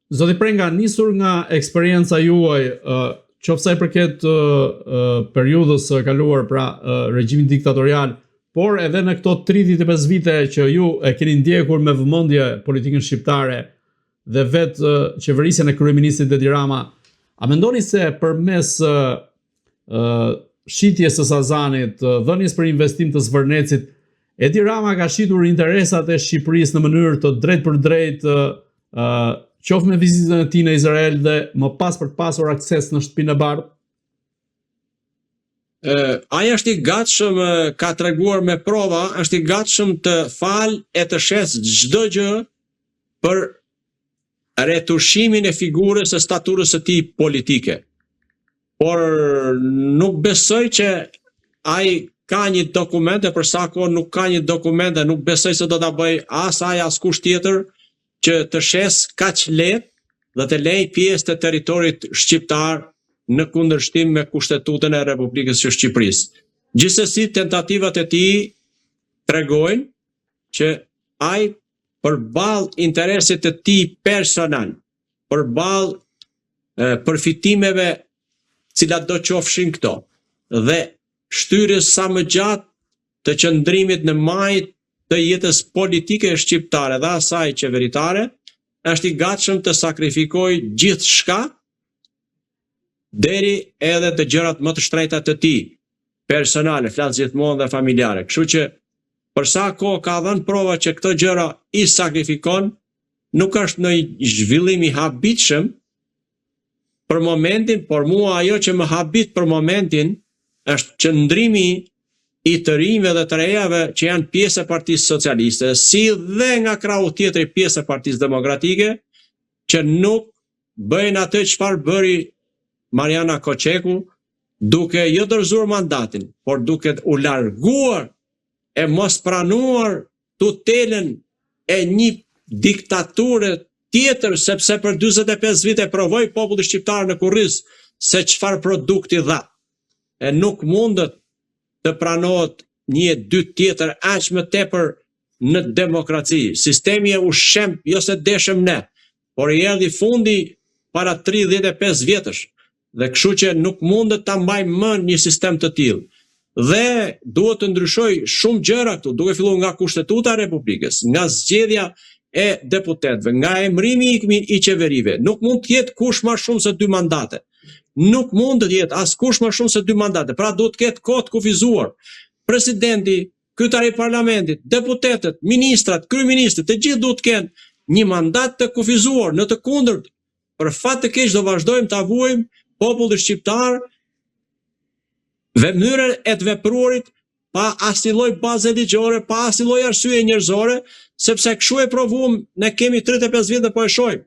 Zoti Prenga, nisur nga eksperienca juaj, qoftë sa i përket periudhës së kaluar pra regjimin diktatorial, por edhe në këto 35 vite që ju e keni ndjekur me vëmendje politikën shqiptare dhe vetë qeverisjen e kryeministit Edi Rama, a mendoni se përmes shitjes së Sazanit, dhënies për investim të Zvërnecit, Edi Rama ka shitur interesat e Shqipërisë në mënyrë të drejtë për drejtë, qoftë me vizitën e tij në Izrael dhe më pas për të pasur akses në shtëpinë e bardhë? Ai është i gatshëm, ka treguar me prova, është i gatshëm të falë e të shes çdo gjë për retushimin e figurës së staturës së tij politike. Por nuk besoj që ai ka një dokumente, për sa kohë nuk ka një dokumente, nuk besoj se do ta bëj as ai as kush tjetër që të shes kaq lehtë dhe të lej pjesë të territorit shqiptar në kundërshtim me Kushtetutën e Republikës së Shqipërisë. Gjithsesi, tentativat e tij tregojnë që ai përballë interesit të tij personal, përballë përfitimeve cilat do qofshin këto, dhe shtyrës sa më gjatë të qëndrimit në majt të jetës politike shqiptare dhe asaj qeveritare, është i gatshëm të sakrifikojë gjithçka deri edhe të gjërat më të shtrenjta të tij, personale, flas gjithmonë dhe familjare. Kështu që për sa kohë ka dhënë prova që këto gjëra i sakrifikon, nuk është në zhvillim i habitshëm për momentin, por mua ajo që më habit për momentin është qëndrimi i të rinjve dhe të rejave që janë pjesë e Partisë Socialiste, si dhe nga krahu tjetër pjesë e Partisë Demokratike, që nuk bëjnë atë çfarë bëri Mariana Koçeku, duke jo dorëzuar mandatin, por duke u larguar e mos pranuar tutelën e një diktature tjetër, sepse për 45 vite provoi populli shqiptar në kurriz se çfarë produkti dha. E nuk mundet të pranohet një dytë tjetër aq më tepër në demokraci. Sistemi e ushqem, jo se deshëm ne, por i erdhi fundi para 35 vjetësh. Dhe kështu që nuk mundet ta mbajmë më një sistem të tillë. Dhe duhet të ndryshoj shumë gjëra këtu, duke filluar nga Kushtetuta e Republikës, nga zgjedhja e deputetëve, nga emërimi i qeverive. Nuk mund të jetë kush më shumë se 2 mandate. Nuk mund të jetë askush më shumë se 2 mandate. Pra duhet të ketë kohë të kufizuar. Presidenti, kryetari i parlamentit, deputetët, ministrat, kryeministët, të gjithë duhet të kenë një mandat të kufizuar. Në të kundërt, për fat të keq do vazhdojmë ta vuajmë popullin shqiptar dhe mënyrën e të vepruarit pa asnjë lloj baze ligjore, pa asnjë lloj arsye njerëzore, sepse kështu e provuam, ne kemi 35 vjet dhe po e shohim.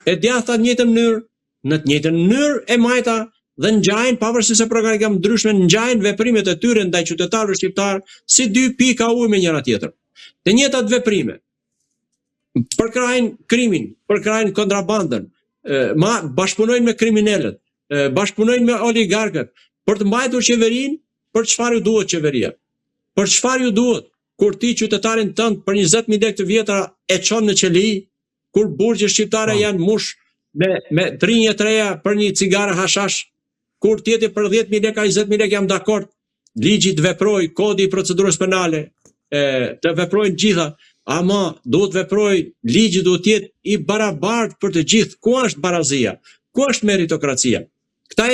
E djathta në njëjtën mënyrë, në të njëjtën mënyrë e majta dhe ngjajnë, pavarësisht se programet janë ndryshme, ngjajnë veprimet e tyre ndaj qytetarëve shqiptar si 2 pika ujë me njëra tjetrën. Të njëjtat veprime përkrajnë krimin, përkrajnë kontrabandën, bashkëpunojnë me kriminalët, bashkëpunojnë me oligarkët për të mbajtur qeverinë. Për çfarë ju duhet qeveria? Për çfarë ju duhet kur ti qytetarin tënd për 20.000 lekë të vjetra e çon në qeli, kur burgjet shqiptare janë mush me trinje të reja për një cigare hashash, kur tjetër për 10.000 lekë, 20.000 lekë jam dakord, ligji të veproj, kodi i procedurës penale, të veprojnë gjitha, ama duhet veproj, ligji duhet jetë i barabartë për të gjithë. Ku është barazia? Ku është meritokracia? Këta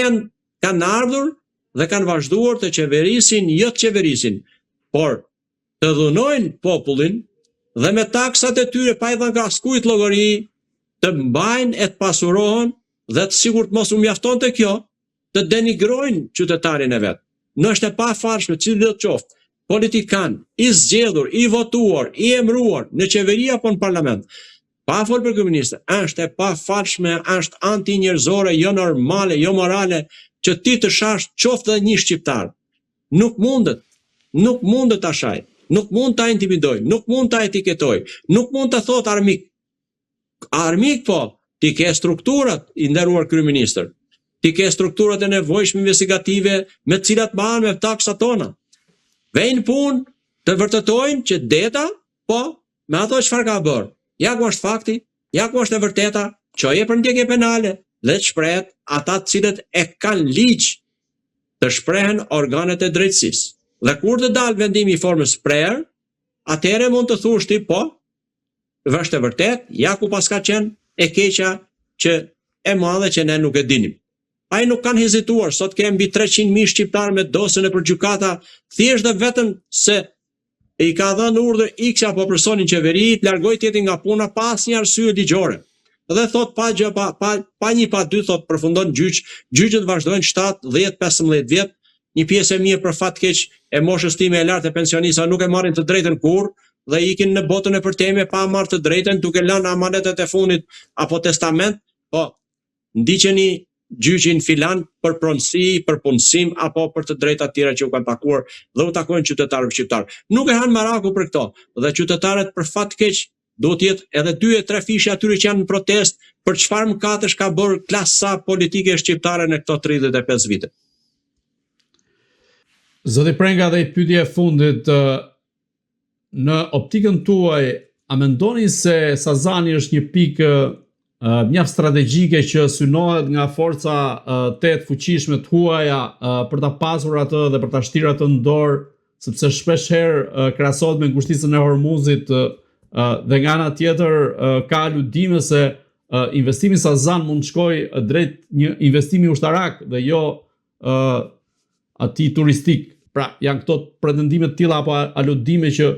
kanë ardhur dhe kanë vazhduar të qeverisin, jo të qeverisin, por të dhunojnë popullin dhe me taksat e tyre pa i dhënë askujt llogari, të mbajnë e të pasurohen dhe të sigurt mos u mjafton të kjo, të denigrojnë qytetarin e vet. Në është e pafalshme, cili do të qoftë, politikan, i zgjedhur, i votuar, i emëruar në qeveri apo në parlament, pa fol për kryeministë, është e pafalshme, është antinjerëzore, jo normale, jo morale, që ti të shash qoftë dhe një shqiptar. Nuk mundet ta shaj, nuk mund ta intimidoj, nuk mund ta etiketoj, nuk mund të thot armik. Armik po, ti ke strukturat, i nderuar kryeministër, ti ke strukturat e nevojshme investigative me të cilat mbahen me taksat tona. Vejnë punë të vërtetojnë që deta, po, me ato çfarë ka bërë. Ja ku është fakti, ja ku është e vërteta, çoje për ndjekje penale dhe të shprehet ata të cilët e kanë ligj të shprehen organet e drejtësisë. Dhe kur të dalë vendimi i formës shpreher, atëherë mund të thush ti po, është e vërtet, ja ku pas ka qenë e keqja që e madhe që ne nuk e dinim. Ai nuk kanë hezituar, sot kemi mbi 300.000 shqiptarë me dosën e përgjykata, thjesht dhe vetëm se i ka dhënë urdhër X apo personin qeveri të largoj tjetri nga puna pa asnjë arsye ligjore. Dhe thot pa gjë, pa një pa dy, thot përfundon gjyq, gjyqët vazhdojnë 7, 10, 15 vjet, një pjesë e mirë për fat keq e moshës time e lartë e pensionistëve nuk e marrin të drejtën kurrë dhe ikin në botën e përteme pa marrë të drejtën duke lënë amanetet e fundit apo testament, po ndiqeni gjyqin filan për pronësi, për punësim apo për të drejta tjera që u kanë takuar dhe u takojnë qytetarëve shqiptar. Nuk e hanë maraku për këto dhe qytetarët për fat keq duhet të jetë edhe 2 e 3 fishe atyre që janë në protest për çfarë mëkatesh ka bërë klasa politike shqiptare në këto 35 vite. Zoti Prenga, dhe pyetja e fundit, në optikën tuaj, a mendoni se Sazani është një pikë mjaft strategjike që synohet nga forca 8 fuqishme të huaja për ta pasur atë dhe për ta shtirë atë në dorë, sepse shpesh herë krahasohet me ngushticën e Hormuzit dhe nga ana tjetër ka aludime se investimi Sazan mund të shkojë drejt një investimi ushtarak dhe jo atij turistik. Pra, janë këto pretendime të tilla apo aludime që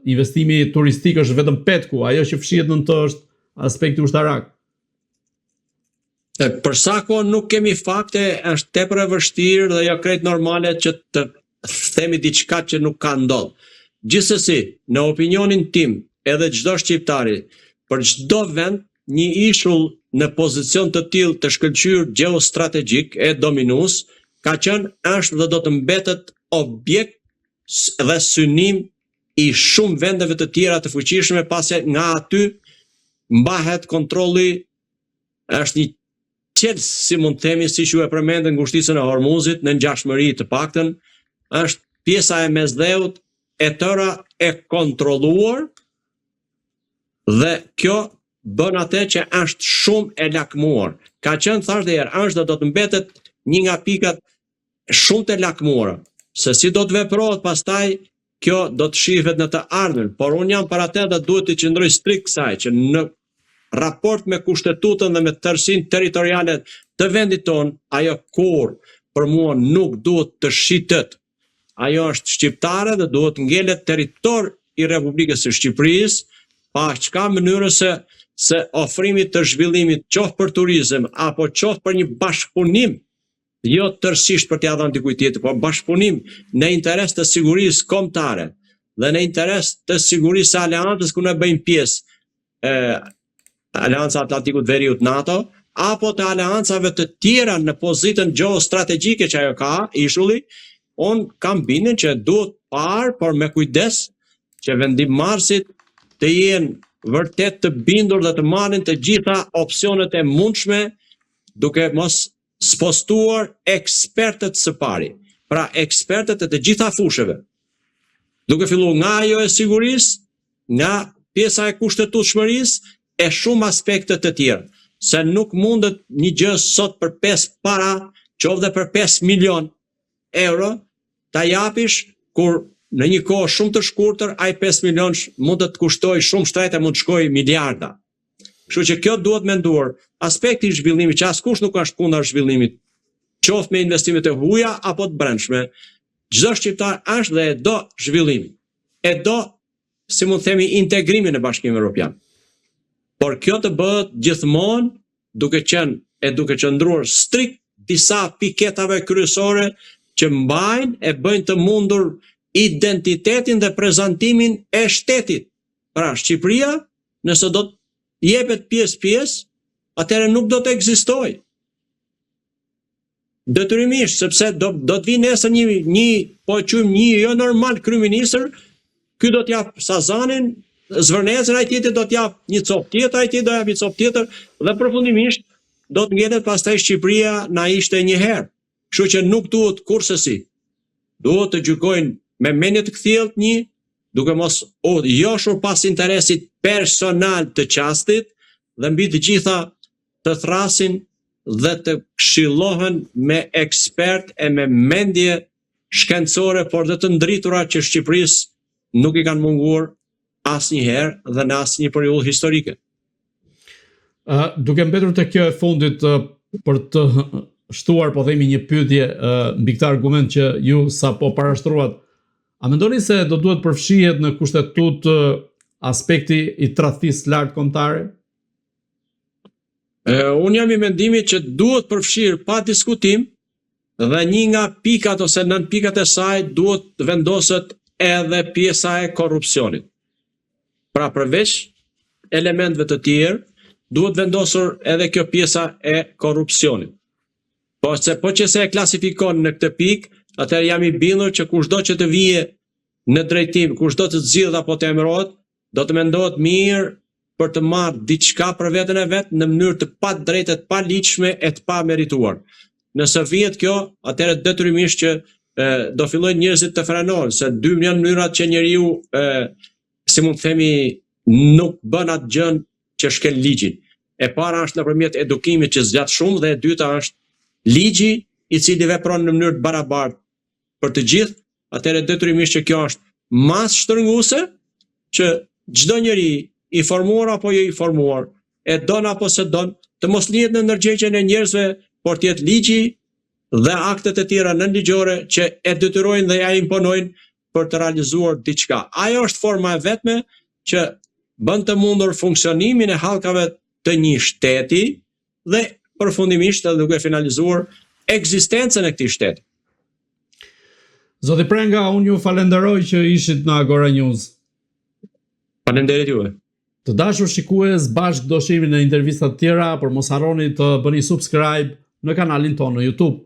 investimi turistik është vetëm petku, ajo që fshihet në të është aspekti ushtarak. Për sa kohë nuk kemi fakte, është tepër e vështirë dhe jo krejt normale që të themi diçka që nuk ka ndodhur. Gjithsesi, në opinionin tim, edhe çdo shqiptari, për çdo vend, një ishull në pozicion të tillë të shkëlqyer gjeostrategjik e dominues, ka qenë, është dhe do të mbetet objekt dhe synim i shumë vendeve të tjera të fuqishme, pasi nga aty mbahet kontrolli, është një qelës, si mund të themi, si që e përmendën ngushticën e Hormuzit, në ngjashmëri të paktën, është pjesa e mesdheut e tëra e kontrolluar dhe kjo bën atë që është shumë e lakmuar. Ka qenë, thash dhe herë, është dhe do të mbetet një nga pikat shumë të lakmuara, se si do të veprohet pastaj, kjo do të shihet në të ardhmen, por unë jam para atë dhe duhet të qëndroj strikt kësaj që në raport me kushtetutën dhe me tërësinë territoriale të vendit tonë, ajo kur për mua nuk duhet të shitet. Ajo është shqiptare dhe duhet ngelet territor i Republikës së Shqipërisë, pa çka mënyrë se ofrimit të zhvillimit qoftë për turizëm apo qoftë për një bashkëpunim, jo tërësisht për t'ia dhënë dikujt tjetër, por bashkëpunim në interes të sigurisë kombëtare dhe në interes të sigurisë së aleancës ku ne bëjmë pjesë Aleanca Atlantikut Veriut NATO, apo të aleancave të tjera në pozitën gjeostrategjike që ajo ka, ishulli, unë kam bindjen që duhet parë, por me kujdes, që vendimmarrësit të jenë vërtet të bindur dhe të marrin të gjitha opsionet e mundshme, duke mos spostuar ekspertët së pari. Pra ekspertët e të gjitha fushëve. Duke filluar nga ajo e sigurisë, nga pjesa e kushtetutshmërisë e shumë aspekte të tjera. Se nuk mundet një gjë sot për 5 para, qoftë për 5 milion euro, ta japish kur në një kohë shumë të shkurtër, ai 5 milion mund të kushtoj shumë shtrejt e mund të shkojë miliarda. Kështu që kjo duhet menduar, aspekti i zhvillimit, që askush nuk është kundër zhvillimit, qoftë me investimet e huaja apo të brendshme. Çdo shqiptar është dhe e do zhvillimin. E do, si mund të themi, integrimin në Bashkimin Evropian. Por kjo të bëhet gjithmonë duke qëndruar strikt disa piketave kryesore që mbajnë e bëjnë të mundur identitetin dhe prezantimin e shtetit. Pra, Shqipëria, nëse do të jepet pjesë, atëherë nuk do të ekzistojë. Detyrimisht, sepse do të vinë nesër një jo normal kryeministër, ky do t'jap Sazanin, zvërnezën, ai tjetër do t'jap një copë tjetër, ai tjetër do jap një copë tjetër dhe përfundimisht do të ngjelet pastaj Shqipëria na ishte një herë. Kështu që nuk duhet kurrësi. Duhet të gjykojnë me mendje të kthjellët duke mos joshur pas interesit personal të qastit dhe mbi të gjitha të thrasin dhe të këshillohen me ekspert e me mendje shkencore, por dhe të ndritura që Shqipërisë nuk i kanë munguar asnjëherë dhe në asnjë periudhë historike. Duke mbetur te kjo e fundit për të shtuar, po themi, një pyetje mbi këtë argument që ju sapo parashtruat, a mendoni se do duhet përfshihet në kushtetut aspekti i tradhtisë lartë kombëtare? Unë jam i mendimit që duhet përfshirë pa diskutim, dhe një nga pikat ose nën pikat e saj duhet vendoset edhe pjesa e korrupsionit. Pra përveç elementëve të tjerë, duhet vendosur edhe kjo pjesa e korrupsionit. Po që se e klasifikon në këtë pikë, atëherë jam i bindur që kushdo që të vije në drejtim, kushdo të zgjidhet apo të emërohet, do të mendohet mirë për të marrë diçka për veten e vet në mënyrë të padrejtë, të paligjshme e të pamerituar. Nëse vihet kjo, atëherë detyrimisht që do fillojnë njerëzit të frenohen, se dy janë mënyrat që njeriu, si mund të themi, nuk bën atë gjën që shkel ligjin. E para është nëpërmjet edukimit që zgjat shumë, dhe e dyta është ligji i cili vepron në mënyrë të barabartë për të gjithë. Atëherë detyrimisht që kjo është mas shtrënguese që çdo njeri, i formuar apo jo i formuar, e don apo se don, të mos lihet në ndërgjegjjen e njerëzve, por të jetë ligji dhe aktet e tjera nënligjore që e detyrojnë dhe ja imponojnë për të realizuar diçka. Ajo është forma e vetme që bën të mundur funksionimin e hallkave të një shteti dhe përfundimisht edhe duke finalizuar ekzistencën e këtij shteti. Zoti Prenga, unë ju falenderoj që ishit në Agora News. Faleminderit juve. Të dashur shikues, bashkë do shihemi në intervista të tjera, por mos harroni të bëni subscribe në kanalin tonë në YouTube.